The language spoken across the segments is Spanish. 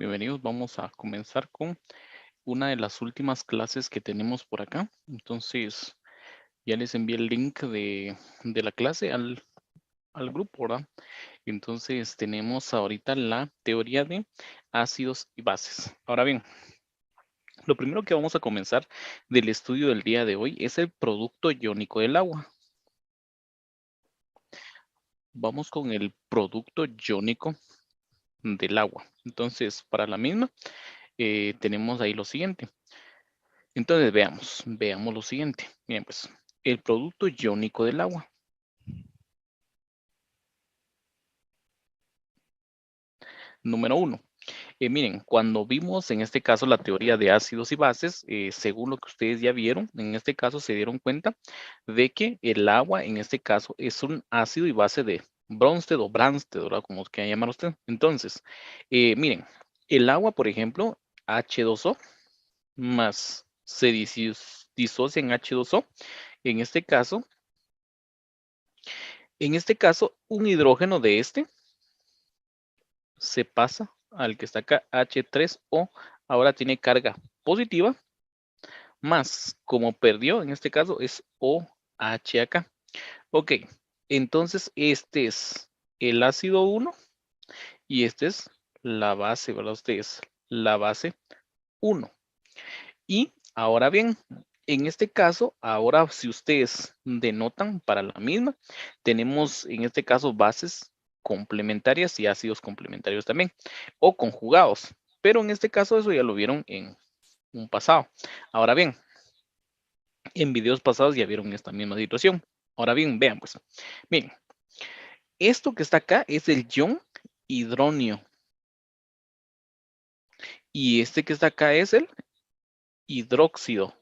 Bienvenidos, vamos a comenzar con una de las últimas clases que tenemos por acá. Entonces, ya les envié el link de la clase al grupo, ¿verdad? Entonces, tenemos ahorita la teoría de ácidos y bases. Ahora bien, lo primero que vamos a comenzar del estudio del día de hoy es el producto iónico del agua. Vamos con el producto iónico del agua. Entonces, para la misma, tenemos ahí lo siguiente. Entonces veamos lo siguiente. Bien, pues el producto iónico del agua. Número uno. Miren, cuando vimos en este caso la teoría de ácidos y bases, según lo que ustedes ya vieron, en este caso se dieron cuenta de que el agua en este caso es un ácido y base de Bronsted o Bronsted, ¿verdad? Como quiera llamar usted. Entonces, miren, el agua, por ejemplo, H2O más se disocia en H2O. En este caso, un hidrógeno de este se pasa al que está acá, H3O, ahora tiene carga positiva, más como perdió, en este caso es OH acá. Ok, entonces este es el ácido 1 y este es la base, ¿verdad? Ustedes, la base 1. Y ahora bien, en este caso, ahora si ustedes denotan para la misma, tenemos en este caso bases complementarias y ácidos complementarios también, o conjugados. Pero en este caso eso ya lo vieron en un pasado. Ahora bien, en videos pasados ya vieron esta misma situación. Ahora bien, vean pues. Miren, esto que está acá es el ion hidronio. Y este que está acá es el hidróxido.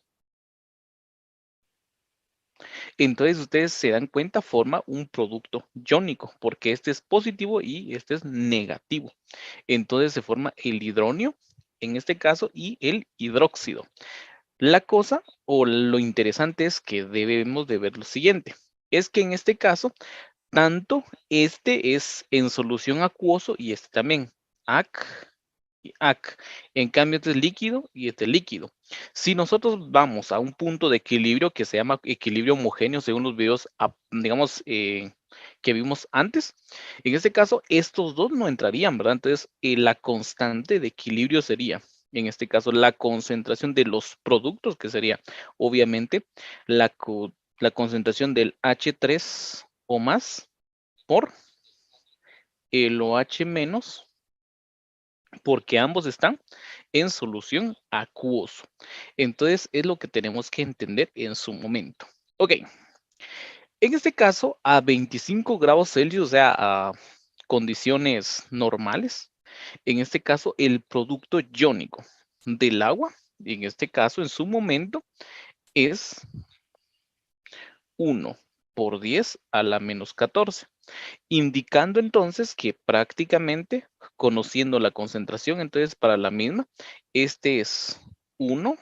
Entonces ustedes se dan cuenta, forma un producto iónico, porque este es positivo y este es negativo. Entonces se forma el hidronio, en este caso, y el hidróxido. La cosa o lo interesante es que debemos de ver lo siguiente. Es que en este caso, tanto este es en solución acuoso y este también. AC y AC. En cambio, este es líquido y este es líquido. Si nosotros vamos a un punto de equilibrio que se llama equilibrio homogéneo, según los videos, digamos, que vimos antes, en este caso, estos dos no entrarían, ¿verdad? Entonces, la constante de equilibrio sería, en este caso, la concentración de los productos, que sería, obviamente, la concentración del H3 o más por el OH menos, porque ambos están en solución acuoso. Entonces es lo que tenemos que entender en su momento. Ok, en este caso a 25 grados Celsius, o sea, a condiciones normales, en este caso el producto iónico del agua, en este caso en su momento es 1 por 10 a la menos 14. Indicando entonces que prácticamente, conociendo la concentración, entonces para la misma, este es 1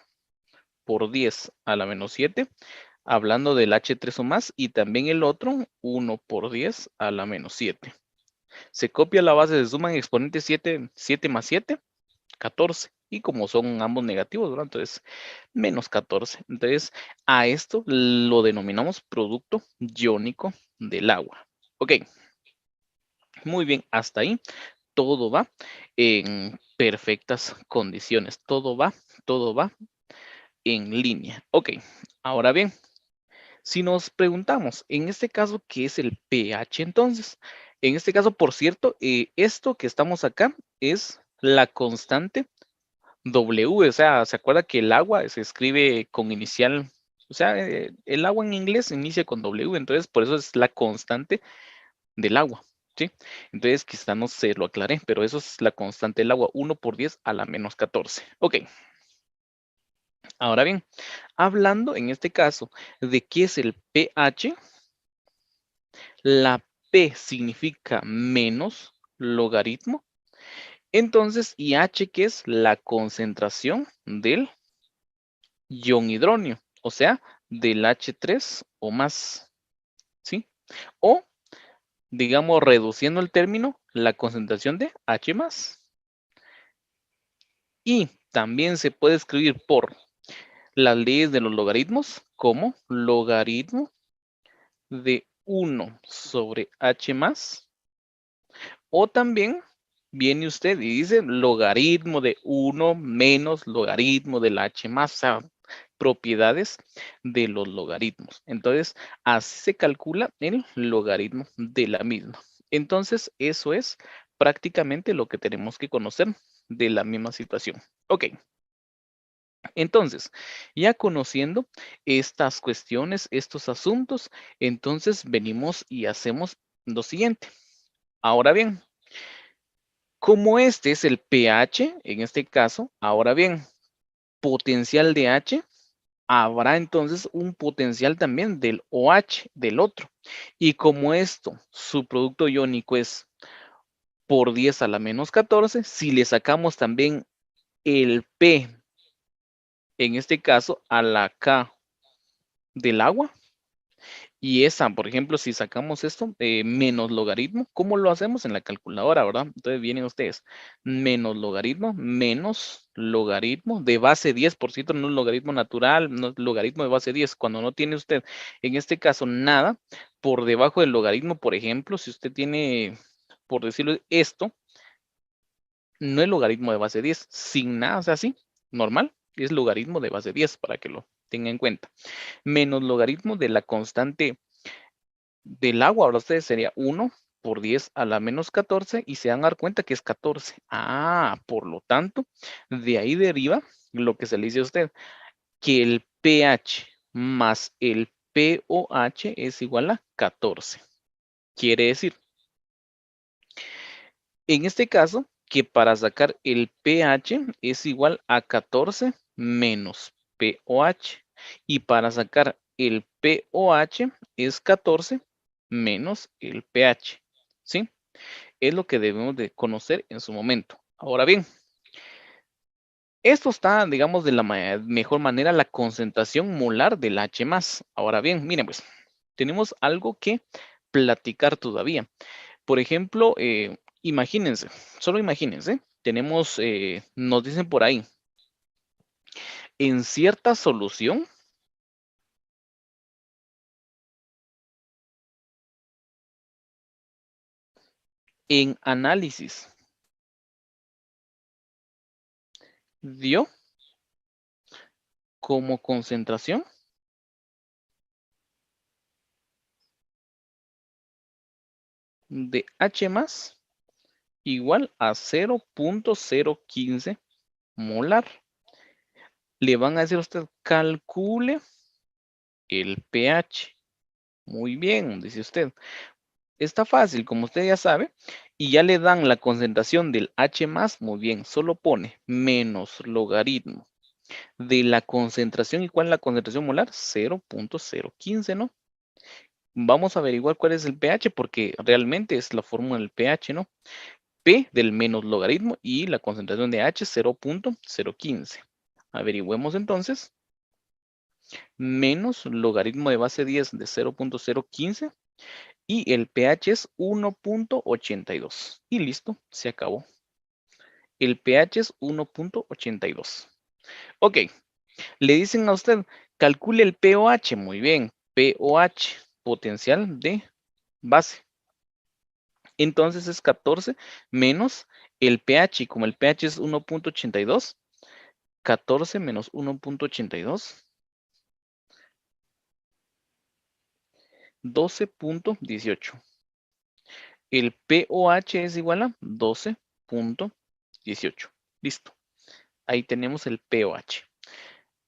por 10 a la menos 7, hablando del H3 o más, y también el otro, 1 por 10 a la menos 7. Se copia la base, se suman exponentes 7, 7 más 7, 14. Y como son ambos negativos, ¿verdad? Entonces, menos 14. Entonces, a esto lo denominamos producto iónico del agua. Ok. Muy bien, hasta ahí todo va en perfectas condiciones. Todo va en línea. Ok, ahora bien, si nos preguntamos, en este caso, ¿qué es el pH entonces? En este caso, por cierto, esto que estamos acá es la constante W, o sea, ¿se acuerda que el agua se escribe con inicial? O sea, el agua en inglés inicia con W, entonces por eso es la constante del agua, ¿sí? Entonces quizá no se lo aclaré, pero eso es la constante del agua, 1 por 10 a la menos 14. Ok, ahora bien, hablando en este caso de qué es el pH, la P significa menos logaritmo, entonces, y H que es la concentración del ion hidronio, o sea, del H3 o más, ¿sí? O, digamos, reduciendo el término, la concentración de H más. Y también se puede escribir por las leyes de los logaritmos como logaritmo de 1 sobre h más. O también viene usted y dice logaritmo de 1 menos logaritmo del h más, o sea, propiedades de los logaritmos. Entonces, así se calcula el logaritmo de la misma. Entonces, eso es prácticamente lo que tenemos que conocer de la misma situación. Ok. Entonces, ya conociendo estas cuestiones, estos asuntos, entonces venimos y hacemos lo siguiente. Ahora bien, como este es el pH, en este caso, ahora bien, potencial de H, habrá entonces un potencial también del OH del otro. Y como esto, su producto iónico es por 10 a la menos 14, si le sacamos también el P, en este caso, a la K del agua, y esa, por ejemplo, si sacamos esto, menos logaritmo, ¿cómo lo hacemos? En la calculadora, ¿verdad? Entonces vienen ustedes, menos logaritmo de base 10, por cierto, no es logaritmo natural, no es logaritmo de base 10. Cuando no tiene usted, en este caso, nada por debajo del logaritmo, por ejemplo, si usted tiene, por decirlo, esto, no es logaritmo de base 10, sin nada, o sea, así, normal, es logaritmo de base 10, para que lo tenga en cuenta. Menos logaritmo de la constante del agua, ahora ustedes sería 1 por 10 a la menos 14 y se van a dar cuenta que es 14. Ah, por lo tanto, de ahí deriva lo que se le dice a usted, que el pH más el pOH es igual a 14. Quiere decir, en este caso, que para sacar el pH es igual a 14 menos pOH. Y para sacar el pOH es 14 menos el pH. ¿Sí? Es lo que debemos de conocer en su momento. Ahora bien, esto está, digamos, de la mejor manera la concentración molar del H+. Ahora bien, miren pues, tenemos algo que platicar todavía. Por ejemplo, imagínense, solo imagínense, tenemos, nos dicen por ahí, en cierta solución, en análisis, dio como concentración de H más igual a 0.015 molar. Le van a decir a usted, calcule el pH. Muy bien, dice usted. Está fácil, como usted ya sabe, y ya le dan la concentración del H más, muy bien, solo pone menos logaritmo de la concentración. ¿Y cuál es la concentración molar? 0.015, ¿no? Vamos a averiguar cuál es el pH porque realmente es la fórmula del pH, ¿no? P del menos logaritmo y la concentración de H 0.015. Averigüemos entonces. Menos logaritmo de base 10 de 0.015 y el pH es 1.82. Y listo, se acabó. El pH es 1.82. Ok, le dicen a usted, calcule el pOH. Muy bien, pOH, potencial de base. Entonces es 14 menos el pH. Y como el pH es 1.82, 14 menos 1.82, 12.18. El pOH es igual a 12.18. Listo. Ahí tenemos el pOH.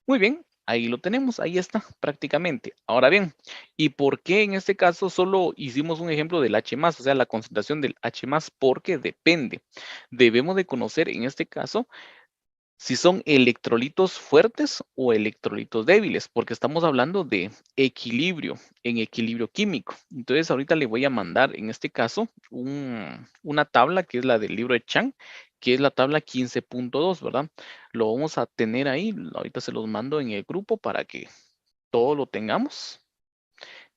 Muy bien, ahí lo tenemos, ahí está prácticamente. Ahora bien, ¿y por qué en este caso solo hicimos un ejemplo del H+, o sea, la concentración del H+? Porque depende. Debemos de conocer en este caso si son electrolitos fuertes o electrolitos débiles, porque estamos hablando de equilibrio, en equilibrio químico. Entonces, ahorita le voy a mandar, en este caso, una tabla que es la del libro de Chang, que es la tabla 15.2, ¿verdad? Lo vamos a tener ahí, ahorita se los mando en el grupo para que todo lo tengamos.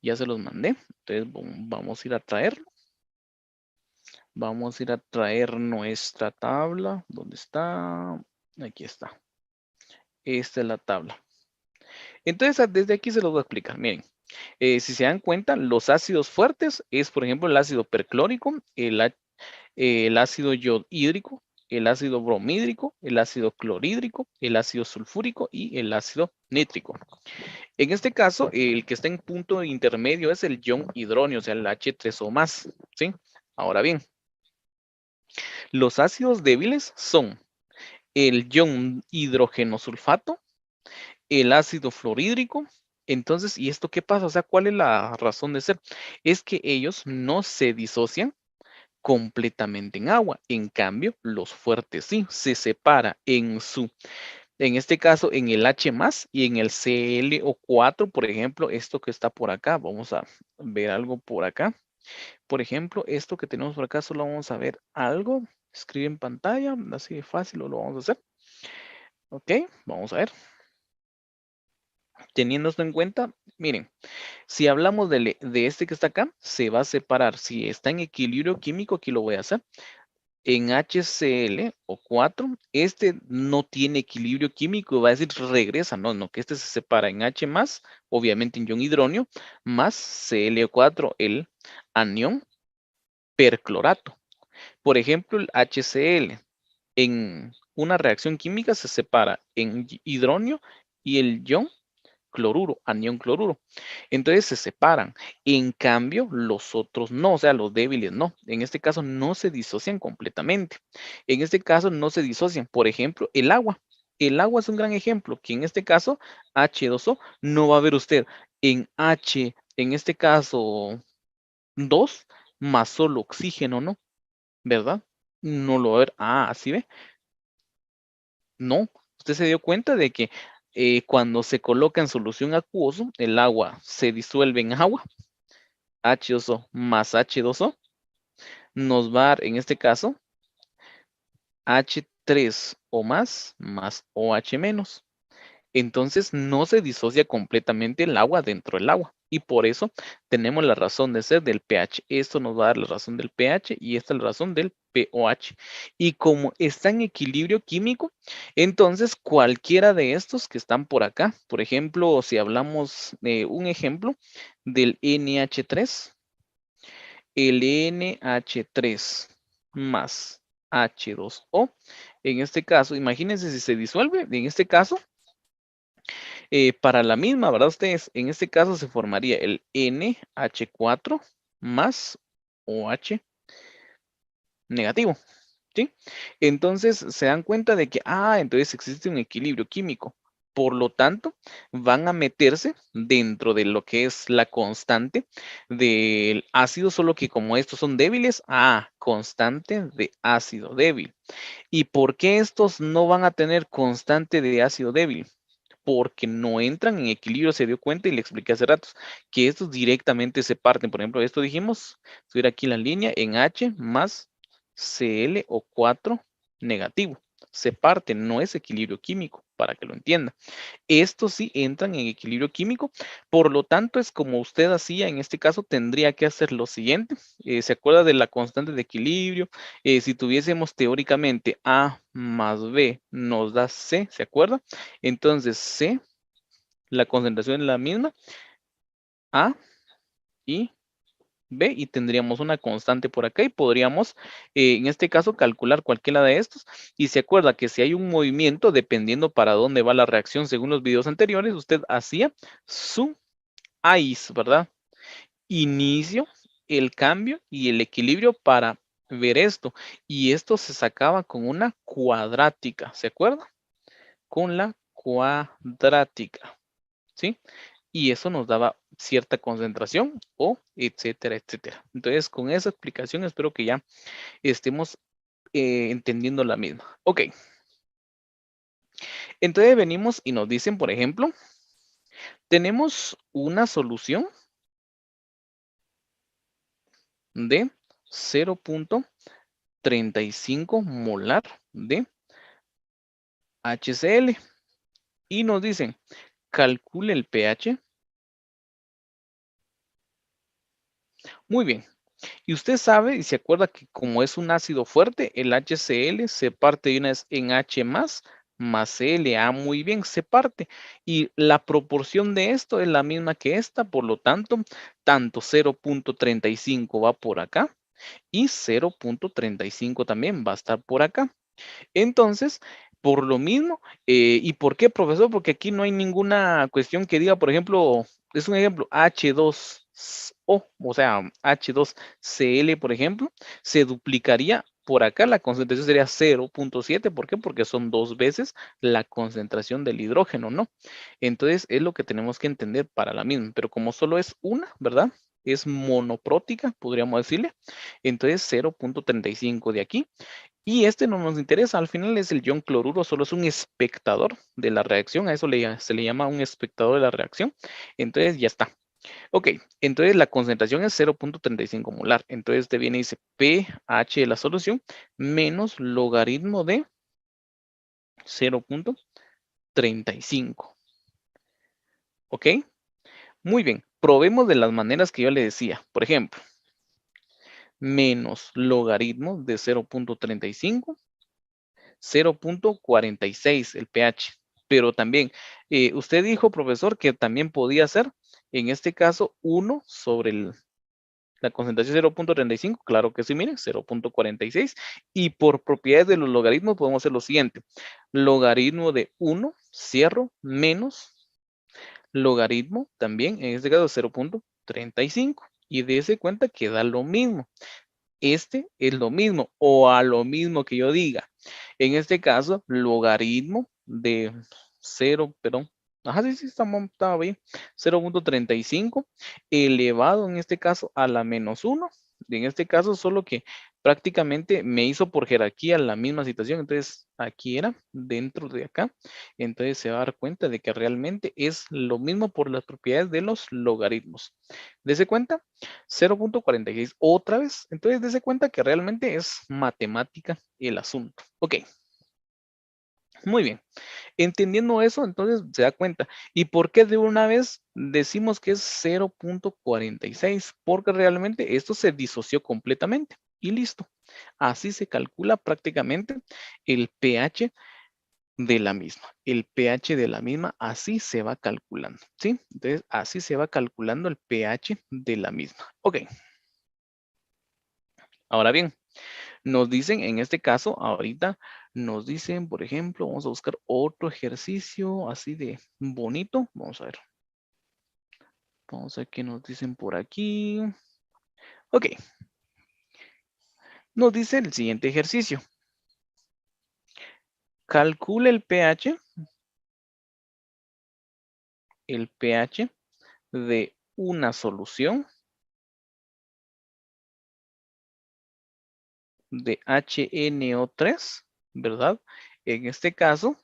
Ya se los mandé, entonces vamos a ir a traerlo. Vamos a ir a traer nuestra tabla. ¿Dónde está? Aquí está. Esta es la tabla. Entonces, desde aquí se los voy a explicar. Miren, si se dan cuenta, los ácidos fuertes es, por ejemplo, el ácido perclórico, el ácido yodhídrico, el ácido bromídrico, el ácido clorhídrico, el ácido sulfúrico y el ácido nítrico. En este caso, el que está en punto intermedio es el ion hidróneo, o sea, el H3O más, ¿sí? Ahora bien, los ácidos débiles son el ion hidrógeno sulfato, el ácido fluorhídrico. Entonces, ¿y esto qué pasa? O sea, ¿cuál es la razón de ser? Es que ellos no se disocian completamente en agua. En cambio, los fuertes sí, se separa en este caso, en el H más y en el ClO4, por ejemplo, esto que está por acá. Vamos a ver algo por acá. Por ejemplo, esto que tenemos por acá, solo vamos a ver algo. Escribe en pantalla, así de fácil lo vamos a hacer. Ok, vamos a ver. Teniendo esto en cuenta, miren, si hablamos de este que está acá, se va a separar. Si está en equilibrio químico, aquí lo voy a hacer. En HCl o 4, este no tiene equilibrio químico, va a decir regresa, no, que este se separa en H más, obviamente en ion hidronio, más Cl4, el anión perclorato. Por ejemplo, el HCl en una reacción química se separa en hidronio y el ion cloruro, anión cloruro. Entonces se separan. En cambio, los otros no, o sea, los débiles no. En este caso no se disocian completamente. En este caso no se disocian. Por ejemplo, el agua. El agua es un gran ejemplo, que en este caso H2O no va a ver usted en H, en este caso 2 más solo oxígeno, ¿no? ¿Verdad? No lo va a ver. Ah, ¿así ve? No, usted se dio cuenta de que cuando se coloca en solución acuoso, el agua se disuelve en agua, H2O más H2O, nos va a dar en este caso H3O más OH menos. Entonces no se disocia completamente el agua dentro del agua. Y por eso tenemos la razón de ser del pH. Esto nos va a dar la razón del pH y esta es la razón del pOH. Y como está en equilibrio químico, entonces cualquiera de estos que están por acá, por ejemplo, si hablamos de un ejemplo del NH3, el NH3 más H2O, en este caso, imagínense si se disuelve, en este caso, para la misma, ¿verdad? Ustedes, en este caso se formaría el NH4 más OH negativo, ¿sí? Entonces se dan cuenta de que, entonces existe un equilibrio químico. Por lo tanto, van a meterse dentro de lo que es la constante del ácido, solo que como estos son débiles, constante de ácido débil. ¿Y por qué estos no van a tener constante de ácido débil? Porque no entran en equilibrio, se dio cuenta y le expliqué hace ratos que estos directamente se parten. Por ejemplo, esto dijimos, estuviera aquí la línea en H más Cl o 4 negativo. Se parte, no es equilibrio químico, para que lo entienda. Estos sí entran en equilibrio químico, por lo tanto es como usted hacía, en este caso tendría que hacer lo siguiente, ¿se acuerda de la constante de equilibrio? Si tuviésemos teóricamente A más B nos da C, ¿se acuerda? Entonces C, la concentración es la misma, A y B, y tendríamos una constante por acá y podríamos, en este caso, calcular cualquiera de estos. Y se acuerda que si hay un movimiento, dependiendo para dónde va la reacción, según los videos anteriores, usted hacía su ICE, ¿verdad? Inicio, el cambio y el equilibrio para ver esto. Y esto se sacaba con una cuadrática, ¿se acuerda? Con la cuadrática, ¿sí? Y eso nos daba cierta concentración o etcétera, etcétera. Entonces, con esa explicación espero que ya estemos entendiendo la misma. Ok. Entonces venimos y nos dicen, por ejemplo, tenemos una solución de 0.35 molar de HCl y nos dicen, calcule el pH. Muy bien. Y usted sabe y se acuerda que como es un ácido fuerte, el HCl se parte de una vez en H más CL. Ah, muy bien, se parte. Y la proporción de esto es la misma que esta, por lo tanto, tanto 0.35 va por acá y 0.35 también va a estar por acá. Entonces, por lo mismo, ¿y por qué, profesor? Porque aquí no hay ninguna cuestión que diga, por ejemplo, es un ejemplo, H2O, o sea, H2Cl, por ejemplo, se duplicaría por acá, la concentración sería 0.7, ¿por qué? Porque son 2 veces la concentración del hidrógeno, ¿no? Entonces, es lo que tenemos que entender para la misma, pero como solo es una, ¿verdad? Es monoprótica, podríamos decirle. Entonces, 0.35 de aquí. Y este no nos interesa, al final es el ion cloruro, solo es un espectador de la reacción, a eso se le llama un espectador de la reacción. Entonces ya está. Ok, entonces la concentración es 0.35 molar. Entonces te viene y dice pH de la solución menos logaritmo de 0.35. Ok, muy bien. Probemos de las maneras que yo le decía. Por ejemplo, menos logaritmo de 0.35. 0.46 el pH. Pero también, usted dijo, profesor, que también podía ser, en este caso, 1 sobre la concentración 0.35. Claro que sí, miren, 0.46. Y por propiedades de los logaritmos podemos hacer lo siguiente. Logaritmo de 1, cierro, menos logaritmo también, en este caso 0.35. Y dése cuenta que da lo mismo. Este es lo mismo o a lo mismo que yo diga. En este caso, logaritmo de 0, perdón. Ajá, sí, estaba bien. 0.35 elevado en este caso a la menos 1. En este caso, solo que prácticamente me hizo por jerarquía la misma situación. Entonces, aquí era dentro de acá. Entonces, se va a dar cuenta de que realmente es lo mismo por las propiedades de los logaritmos. Dese cuenta, 0.46 otra vez. Entonces, dese cuenta que realmente es matemática el asunto. Ok, muy bien. Entendiendo eso, entonces se da cuenta. ¿Y por qué de una vez decimos que es 0.46? Porque realmente esto se disoció completamente. Y listo. Así se calcula prácticamente el pH de la misma. El pH de la misma, así se va calculando. ¿Sí? Entonces, así se va calculando el pH de la misma. Ok. Ahora bien, nos dicen, en este caso, ahorita nos dicen, por ejemplo, vamos a buscar otro ejercicio así de bonito. Vamos a ver. Vamos a ver qué nos dicen por aquí. Ok. Nos dice el siguiente ejercicio. Calcule el pH de una solución de HNO3, ¿verdad? En este caso,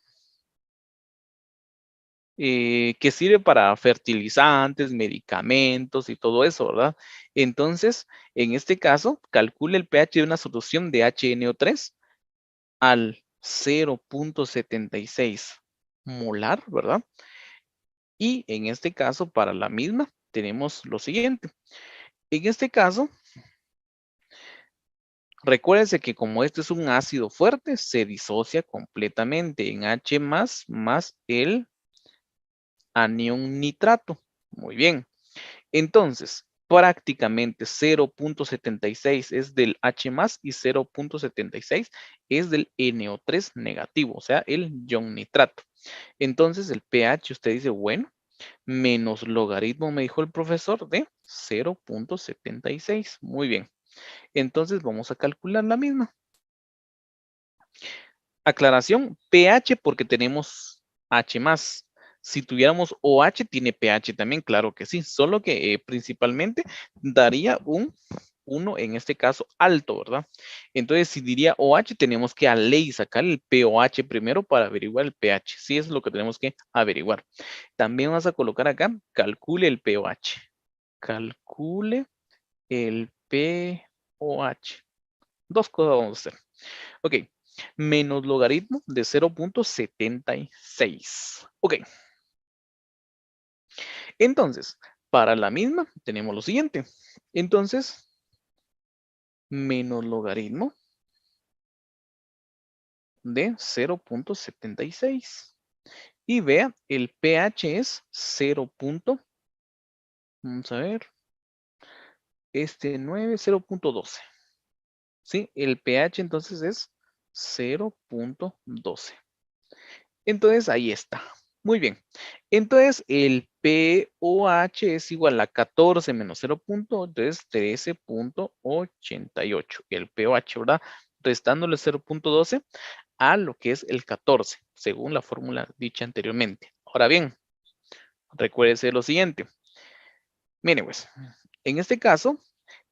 que sirve para fertilizantes, medicamentos y todo eso, ¿verdad? Entonces, en este caso, calcule el pH de una solución de HNO3 al 0.76 molar, ¿verdad? Y en este caso, para la misma, tenemos lo siguiente. En este caso, recuérdense que como este es un ácido fuerte, se disocia completamente en H más el anión nitrato. Muy bien. Entonces, prácticamente 0.76 es del H y 0.76 es del NO3 negativo, o sea, el ion nitrato. Entonces, el pH, usted dice, bueno, menos logaritmo, me dijo el profesor, de 0.76. Muy bien. Entonces, vamos a calcular la misma. Aclaración, pH porque tenemos H más. Si tuviéramos OH, tiene pH también, claro que sí, solo que principalmente daría un 1, en este caso alto, ¿verdad? Entonces, si diría OH, tenemos que a ley sacar el pOH primero para averiguar el pH. Sí, eso es lo que tenemos que averiguar. También vas a colocar acá, calcule el pOH. Calcule el pOH. Dos cosas vamos a hacer. Ok, menos logaritmo de 0.76. Ok, entonces, para la misma tenemos lo siguiente. Entonces, menos logaritmo de 0.76. Y vea, el pH es 0. Vamos a ver. 0.12. ¿Sí? El pH entonces es 0.12. Entonces ahí está. Muy bien. Entonces el pOH es igual a 14 menos 0. Entonces 13.88. El pOH, ¿verdad? Restándole 0.12 a lo que es el 14, según la fórmula dicha anteriormente. Ahora bien, recuérdese lo siguiente. Miren pues, en este caso,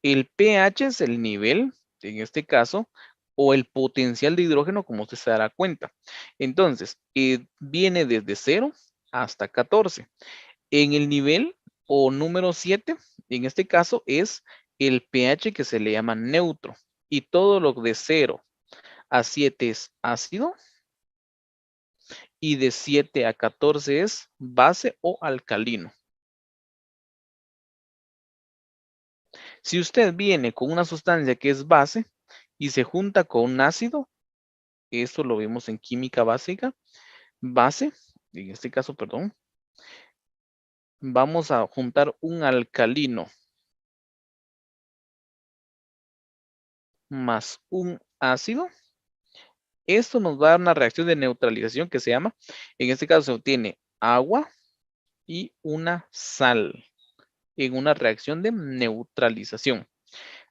el pH es el nivel, en este caso, o el potencial de hidrógeno, como usted se dará cuenta. Entonces, viene desde 0 hasta 14. En el nivel o número 7, en este caso, es el pH que se le llama neutro. Y todo lo de 0 a 7 es ácido. Y de 7 a 14 es base o alcalino. Si usted viene con una sustancia que es base y se junta con un ácido, esto lo vemos en química básica, base, en este caso, perdón, vamos a juntar un alcalino más un ácido. Esto nos va a dar una reacción de neutralización que se llama, en este caso se obtiene agua y una sal en una reacción de neutralización.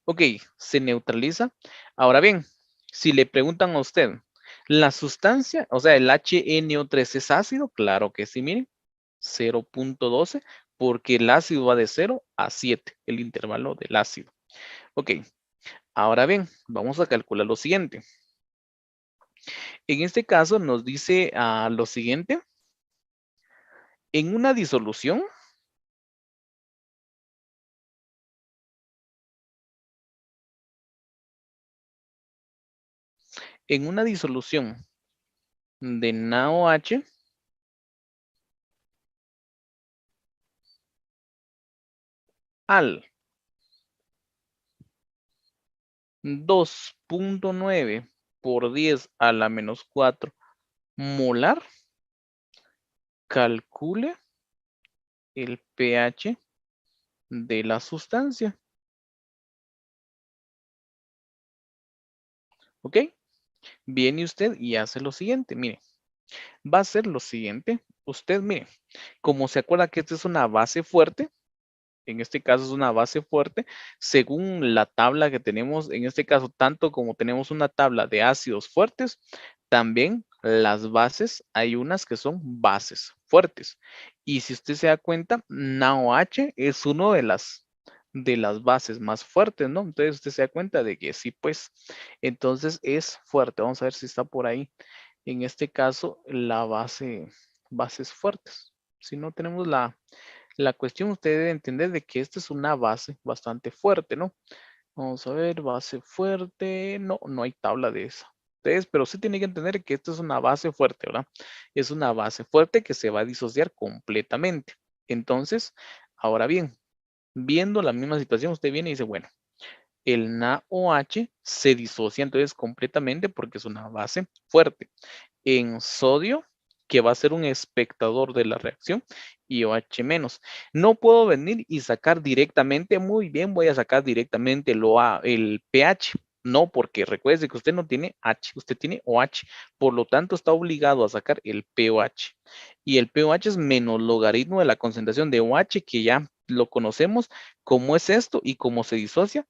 Ok, se neutraliza. Ahora bien, si le preguntan a usted, ¿la sustancia, o sea, el HNO3 es ácido? Claro que sí, miren, 0.12, porque el ácido va de 0 a 7, el intervalo del ácido. Ok, ahora bien, vamos a calcular lo siguiente. En este caso nos dice lo siguiente. En una disolución, de NaOH, al 2.9 por 10 a la menos 4 molar, calcule el pH de la sustancia. ¿Ok? Viene usted y hace lo siguiente. Mire, va a ser lo siguiente. Usted, mire, como se acuerda que esta es una base fuerte, en este caso es una base fuerte, según la tabla que tenemos, en este caso, tanto como tenemos una tabla de ácidos fuertes, también las bases, hay unas que son bases fuertes. Y si usted se da cuenta, NaOH es uno de las bases más fuertes, ¿no? Entonces usted se da cuenta de que sí, pues, entonces es fuerte. Vamos a ver si está por ahí. En este caso, bases fuertes. Si no tenemos la cuestión, usted debe entender de que esta es una base bastante fuerte, ¿no? Vamos a ver, base fuerte. No, no hay tabla de esa. Entonces, pero sí tiene que entender que esta es una base fuerte, ¿verdad? Es una base fuerte que se va a disociar completamente. Entonces, ahora bien, viendo la misma situación, usted viene y dice, bueno, el NaOH se disocia entonces completamente porque es una base fuerte en sodio, que va a ser un espectador de la reacción, y OH menos. No puedo venir y sacar directamente, muy bien, voy a sacar directamente el pH. No, porque recuerde que usted no tiene H, usted tiene OH, por lo tanto está obligado a sacar el pOH. Y el pOH es menos logaritmo de la concentración de OH, que ya lo conocemos, cómo es esto y cómo se disocia.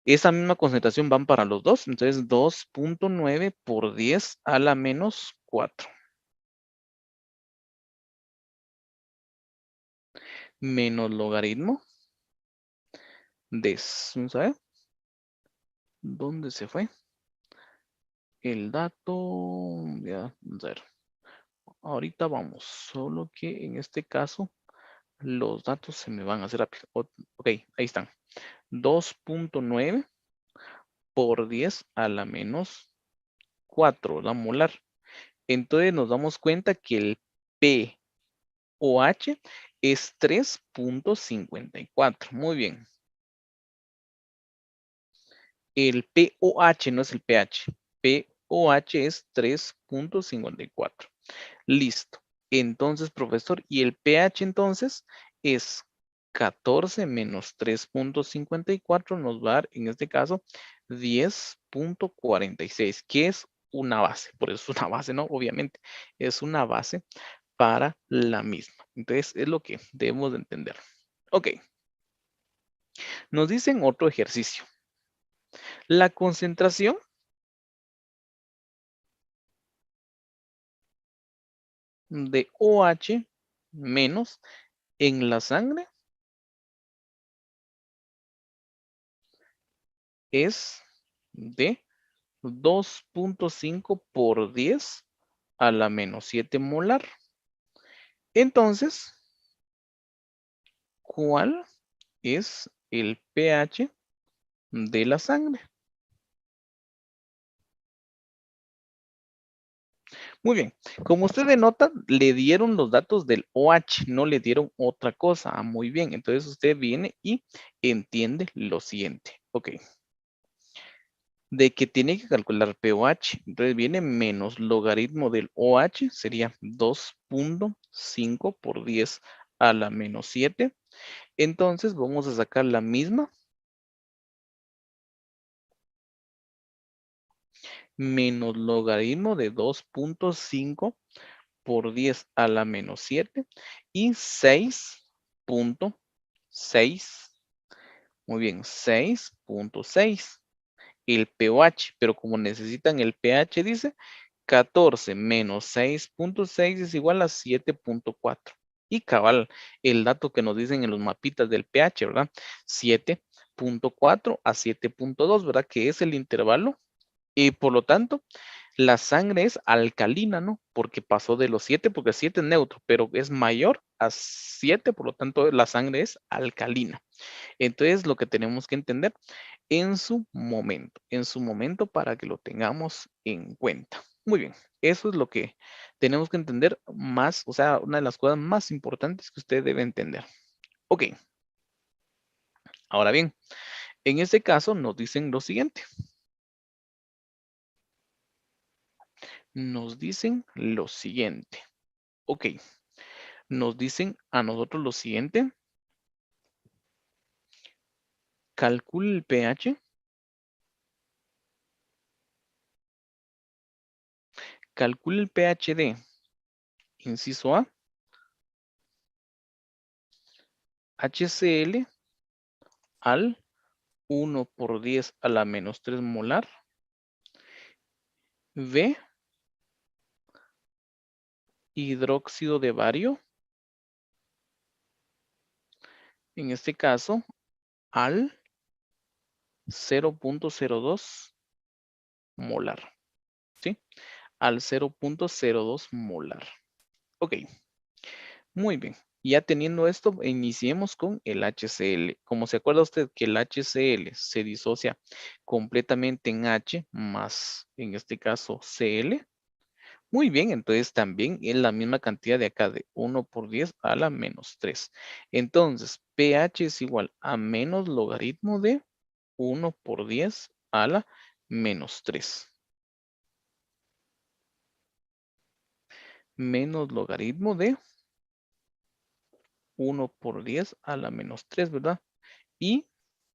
Esa misma concentración van para los dos, entonces 2.9 por 10 a la menos 4. Menos logaritmo de, vamos a ver, ¿dónde se fue? El dato, ya, vamos a ver. Ahorita vamos, solo que en este caso los datos se me van a hacer rápido. Ok, ahí están. 2.9 por 10 a la menos 4, la molar. Entonces nos damos cuenta que el pOH es 3.54. Muy bien. El pOH no es el pH. OH es 3.54. Listo. Entonces, profesor, y el pH entonces es 14 menos 3.54 nos va a dar, en este caso, 10.46, que es una base. Por eso es una base, ¿no? Obviamente, es una base para la misma. Entonces, es lo que debemos de entender. Ok. Nos dicen otro ejercicio. La concentración de OH menos en la sangre es de 2.5 por 10 a la menos 7 molar. Entonces, ¿cuál es el pH de la sangre? Muy bien, como usted denota, le dieron los datos del OH, no le dieron otra cosa. Muy bien, entonces usted viene y entiende lo siguiente. Ok, de que tiene que calcular pOH. Entonces viene menos logaritmo del OH, sería 2.5 por 10 a la menos 7. Entonces vamos a sacar la misma menos logaritmo de 2.5 por 10 a la menos 7 y 6.6. Muy bien, 6.6. El pOH, pero como necesitan el pH, dice 14 menos 6.6 es igual a 7.4. Y cabal, el dato que nos dicen en los mapitas del pH, ¿verdad? 7.4 a 7.2, ¿verdad? Que es el intervalo. Y por lo tanto, la sangre es alcalina, ¿no? Porque pasó de los 7, porque 7 es neutro, pero es mayor a 7, por lo tanto, la sangre es alcalina. Entonces, lo que tenemos que entender en su momento para que lo tengamos en cuenta. Muy bien, eso es lo que tenemos que entender más, o sea, una de las cosas más importantes que usted debe entender. Ok, ahora bien, en este caso nos dicen lo siguiente. Nos dicen lo siguiente. Ok, nos dicen a nosotros lo siguiente. Calcule el pH. Calcule el pH de, inciso A, HCl al 1 por 10 a la menos 3 molar. V, hidróxido de bario. En este caso, al 0.02 molar. ¿Sí? Al 0.02 molar. Ok, muy bien. Ya teniendo esto, iniciemos con el HCl. Como se acuerda usted que el HCl se disocia completamente en H más, en este caso, Cl. Muy bien, entonces también es la misma cantidad de acá de 1 por 10 a la menos 3. Entonces, pH es igual a menos logaritmo de 1 por 10 a la menos 3. Menos logaritmo de 1 por 10 a la menos 3, ¿verdad? Y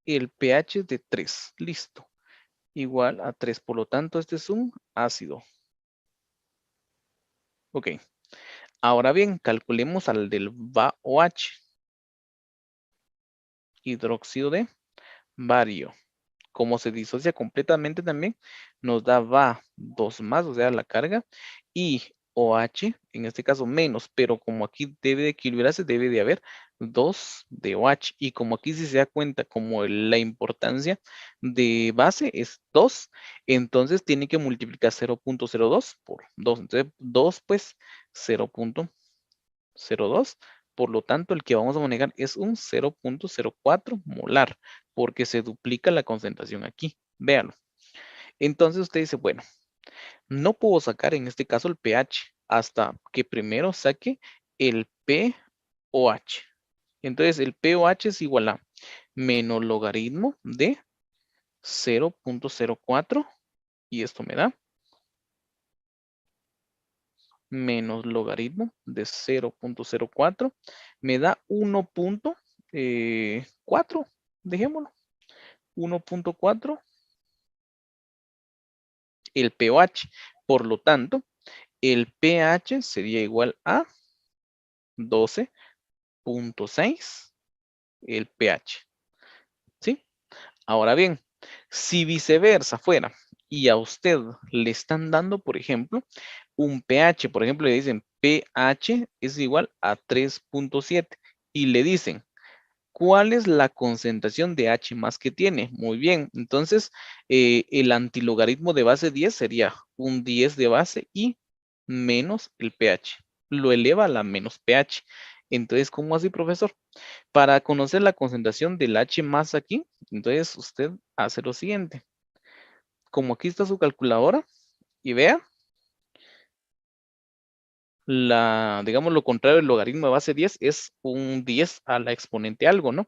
el pH es de 3. Listo. Igual a 3. Por lo tanto, este es un ácido. Ok. Ahora bien, calculemos al del OH. Hidróxido de bario. Como se disocia completamente también, nos da va 2 más, o sea, la carga, y OH, en este caso menos, pero como aquí debe de equilibrarse, debe de haber 2 de OH, y como aquí sí se da cuenta como la importancia de base es 2, entonces tiene que multiplicar 0.02 por 2, entonces 2 pues 0.02, por lo tanto el que vamos a manejar es un 0.04 molar, porque se duplica la concentración aquí. Véanlo. Entonces usted dice, bueno, no puedo sacar en este caso el pH hasta que primero saque el pOH. Entonces el pOH es igual a menos logaritmo de 0.04 y esto me da menos logaritmo de 0.04 me da 1.4, dejémoslo, 1.4 el pH. Por lo tanto, el pH sería igual a 12.6 el pH. ¿Sí? Ahora bien, si viceversa fuera y a usted le están dando, por ejemplo, un pH, por ejemplo, le dicen pH es igual a 3.7 y le dicen, ¿cuál es la concentración de H más que tiene? Muy bien, entonces el antilogaritmo de base 10 sería un 10 de base y menos el pH. Lo eleva a la menos pH. Entonces, ¿cómo así, profesor? Para conocer la concentración del H más aquí, entonces usted hace lo siguiente. Como aquí está su calculadora y vea, digamos, lo contrario del logaritmo de base 10 es un 10 a la exponente algo, ¿no?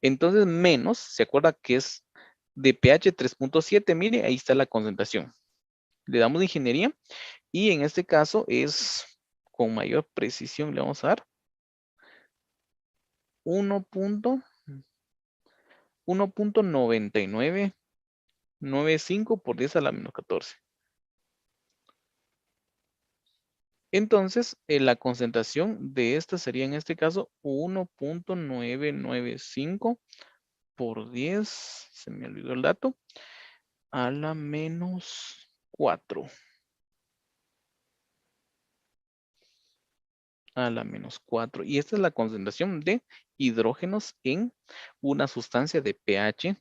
Entonces, menos, ¿se acuerda que es de pH 3.7? Mire, ahí está la concentración. Le damos de ingeniería y en este caso es con mayor precisión, le vamos a dar 1.9995 por 10 a la menos 14. Entonces, la concentración de esta sería en este caso 1.995 por 10, se me olvidó el dato, a la menos 4. A la menos 4. Y esta es la concentración de hidrógenos en una sustancia de pH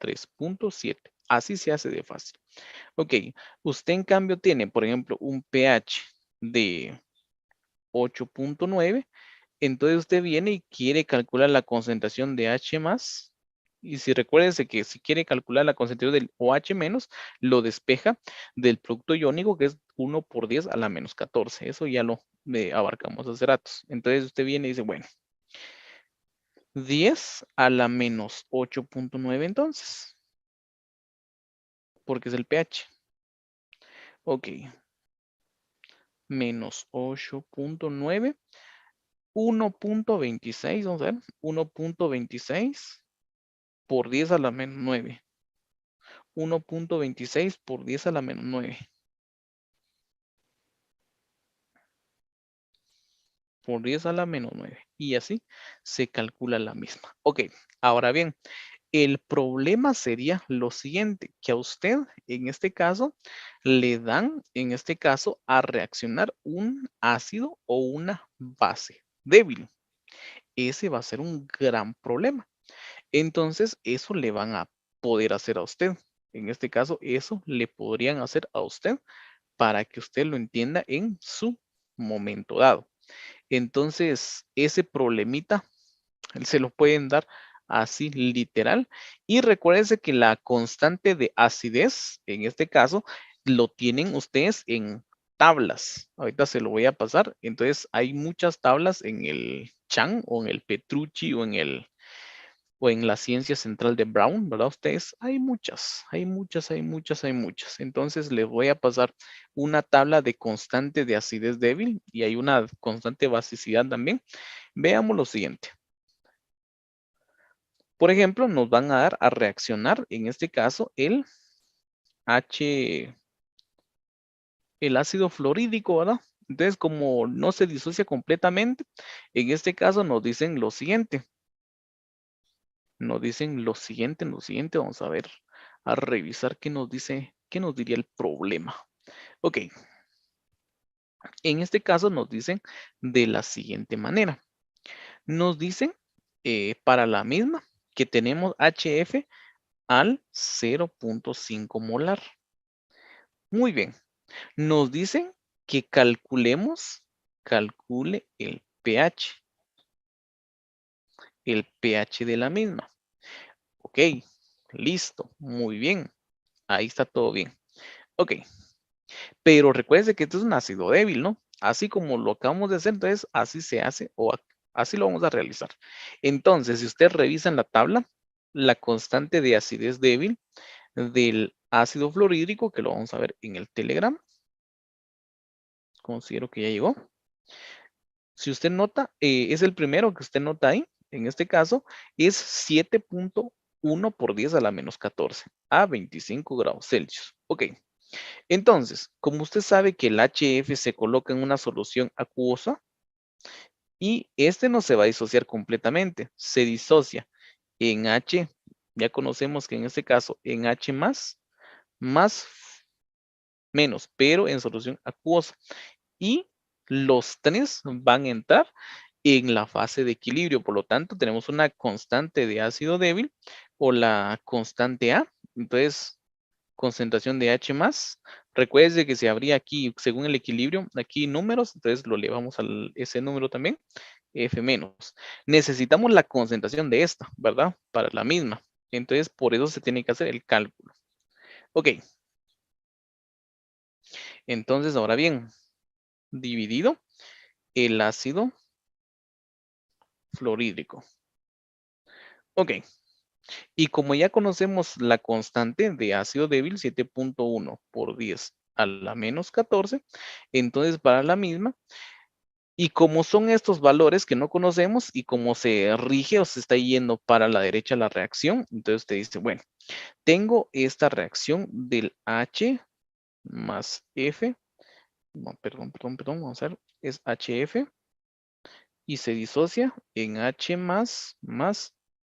3.7. Así se hace de fácil. Ok, usted en cambio tiene, por ejemplo, un pH de 8.9. Entonces usted viene y quiere calcular la concentración de H más. Y si recuérdense que si quiere calcular la concentración del OH menos, lo despeja del producto iónico que es 1 por 10 a la menos 14. Eso ya lo abarcamos hace ratos. Entonces usted viene y dice, bueno, 10 a la menos 8.9 entonces, porque es el pH. Ok, menos 8.9, 1.26, vamos a ver, 1.26 por 10 a la menos 9. 1.26 por 10 a la menos 9. Por 10 a la menos 9. Y así se calcula la misma. Ok, ahora bien, el problema sería lo siguiente, que a usted en este caso le dan, en este caso, a reaccionar un ácido o una base débil. Ese va a ser un gran problema. Entonces, eso le van a poder hacer a usted. En este caso, eso le podrían hacer a usted para que usted lo entienda en su momento dado. Entonces, ese problemita se lo pueden dar así literal. Y recuérdense que la constante de acidez, en este caso, lo tienen ustedes en tablas. Ahorita se lo voy a pasar. Entonces, hay muchas tablas en el Chan o en el Petrucci o en la ciencia central de Brown, ¿verdad? Ustedes, hay muchas, hay muchas, hay muchas, hay muchas. Entonces les voy a pasar una tabla de constante de acidez débil y hay una constante de basicidad también. Veamos lo siguiente. Por ejemplo, nos van a dar a reaccionar, en este caso, el ácido fluorídrico, ¿verdad? Entonces, como no se disocia completamente, en este caso nos dicen lo siguiente. Nos dicen lo siguiente, vamos a ver, a revisar qué nos dice, qué nos diría el problema. Ok, en este caso nos dicen de la siguiente manera. Nos dicen para la misma que tenemos HF al 0.5 molar. Muy bien, nos dicen que calcule el pH de la misma. Ok, listo, muy bien, ahí está todo bien. Ok, pero recuerde que esto es un ácido débil, ¿no? Así como lo acabamos de hacer, entonces así se hace o así lo vamos a realizar. Entonces, si usted revisa en la tabla, la constante de acidez débil del ácido fluorhídrico, que lo vamos a ver en el Telegram, Considero que ya llegó. Si usted nota, es el primero que usted nota ahí. En este caso, es 7.1 por 10 a la menos 14 a 25 grados Celsius. Ok. Entonces, como usted sabe que el HF se coloca en una solución acuosa y este no se va a disociar completamente, se disocia en H, ya conocemos que en este caso en H más menos, pero en solución acuosa. Y los tres van a entrar en la fase de equilibrio, por lo tanto tenemos una constante de ácido débil o la constante A. Entonces, concentración de H más. Recuerde que se habría aquí, según el equilibrio, aquí números, entonces lo elevamos a ese número también, F menos. Necesitamos la concentración de esta, ¿verdad? Para la misma. Entonces, por eso se tiene que hacer el cálculo. Ok. Entonces, ahora bien, dividido el ácido fluorhídrico. Ok. Y como ya conocemos la constante de ácido débil, 7.1 por 10 a la menos 14, entonces para la misma, y como son estos valores que no conocemos y como se rige o se está yendo para la derecha la reacción, entonces te dice, bueno, tengo esta reacción del H más F, no, perdón, vamos a ver, es HF y se disocia en H más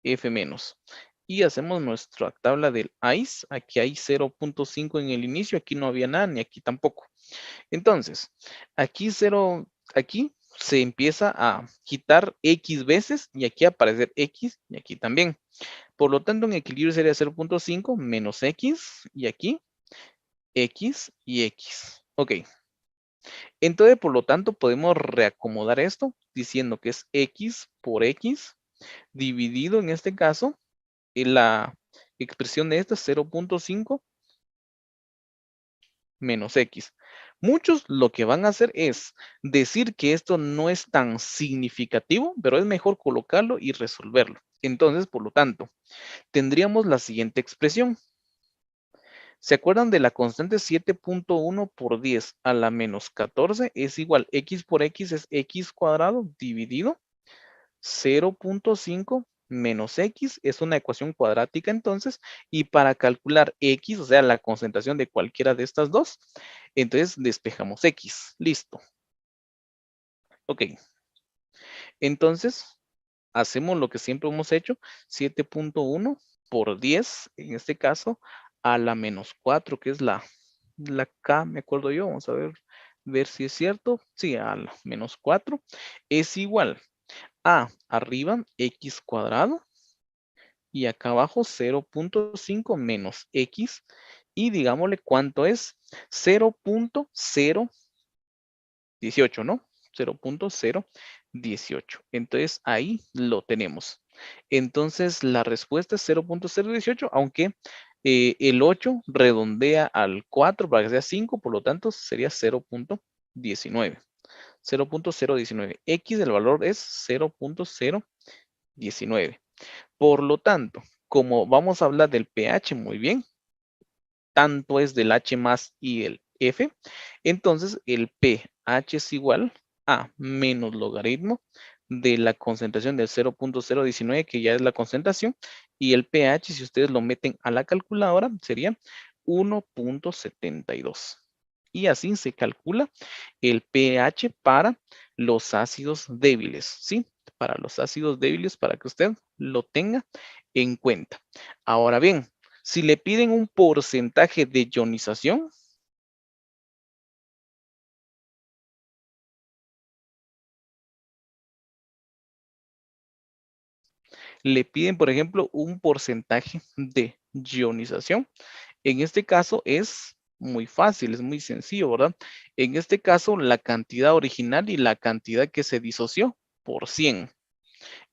F menos. Y hacemos nuestra tabla del ICE. Aquí hay 0.5 en el inicio, aquí no había nada, ni aquí tampoco. Entonces, aquí aquí se empieza a quitar X veces y aquí aparecer X y aquí también. Por lo tanto, en equilibrio sería 0.5 menos X y aquí X y X. Ok. Entonces, por lo tanto, podemos reacomodar esto diciendo que es X por X dividido en este caso en la expresión de esta 0.5 menos X. Muchos lo que van a hacer es decir que esto no es tan significativo, pero es mejor colocarlo y resolverlo. Entonces, por lo tanto, tendríamos la siguiente expresión. ¿Se acuerdan de la constante 7.1 por 10 a la menos 14? Es igual, X por X es X cuadrado dividido 0.5 menos X, es una ecuación cuadrática entonces, y para calcular X, o sea, la concentración de cualquiera de estas dos, entonces despejamos X, listo. Ok, entonces hacemos lo que siempre hemos hecho, 7.1 por 10, en este caso, a la menos 4, que es la K, me acuerdo yo, vamos a ver si es cierto, sí, a la menos 4, es igual a arriba X cuadrado, y acá abajo 0.5 menos X y digámosle cuánto es 0.018, ¿no? 0.018. Entonces ahí lo tenemos. Entonces la respuesta es 0.018, aunque el 8 redondea al 4 para que sea 5, por lo tanto sería 0.19. 0.019. X, el valor es 0.019. Por lo tanto, como vamos a hablar del pH muy bien, tanto es del H más y el F, entonces el pH es igual a menos logaritmo de la concentración del 0.019, que ya es la concentración, y el pH, si ustedes lo meten a la calculadora, sería 1.72. Y así se calcula el pH para los ácidos débiles, ¿sí? Para los ácidos débiles, para que usted lo tenga en cuenta. Ahora bien, si le piden un porcentaje de ionización, le piden, por ejemplo, un porcentaje de ionización. En este caso es muy fácil, es muy sencillo, ¿verdad? En este caso, la cantidad original y la cantidad que se disoció por 100.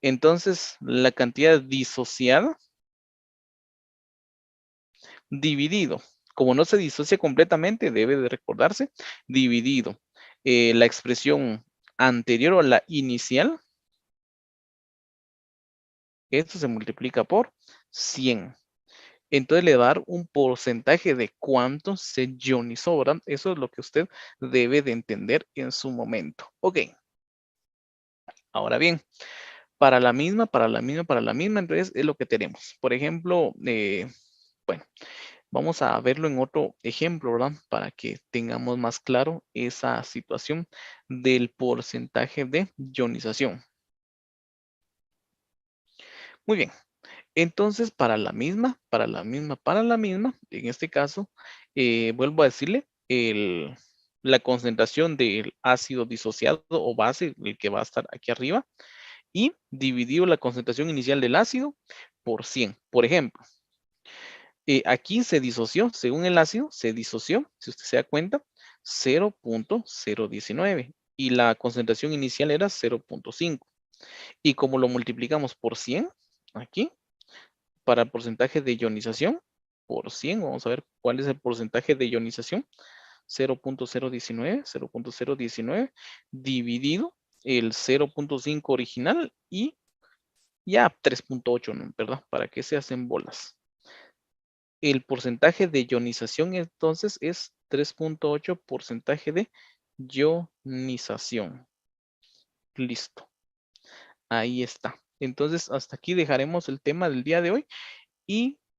Entonces, la cantidad disociada dividido. Como no se disocia completamente, debe de recordarse, dividido. La expresión anterior o la inicial, esto se multiplica por 100. Entonces le va a dar un porcentaje de cuánto se ionizó, ¿verdad? Eso es lo que usted debe de entender en su momento. Ok, ahora bien, para la misma, entonces es lo que tenemos. Por ejemplo, bueno, vamos a verlo en otro ejemplo, ¿verdad? Para que tengamos más claro esa situación del porcentaje de ionización. Muy bien. Entonces, para la misma, en este caso, vuelvo a decirle, la concentración del ácido disociado o base, el que va a estar aquí arriba, y dividido la concentración inicial del ácido por 100. Por ejemplo, aquí se disoció, según el ácido, se disoció, si usted se da cuenta, 0.019 y la concentración inicial era 0.5. Y como lo multiplicamos por 100, aquí, para el porcentaje de ionización, por 100, vamos a ver cuál es el porcentaje de ionización, 0.019 dividido el 0.5 original y ya 3.8, ¿no? ¿Verdad? ¿Para qué se hacen bolas? El porcentaje de ionización entonces es 3.8 porcentaje de ionización. Listo. Ahí está. Entonces, hasta aquí dejaremos el tema del día de hoy y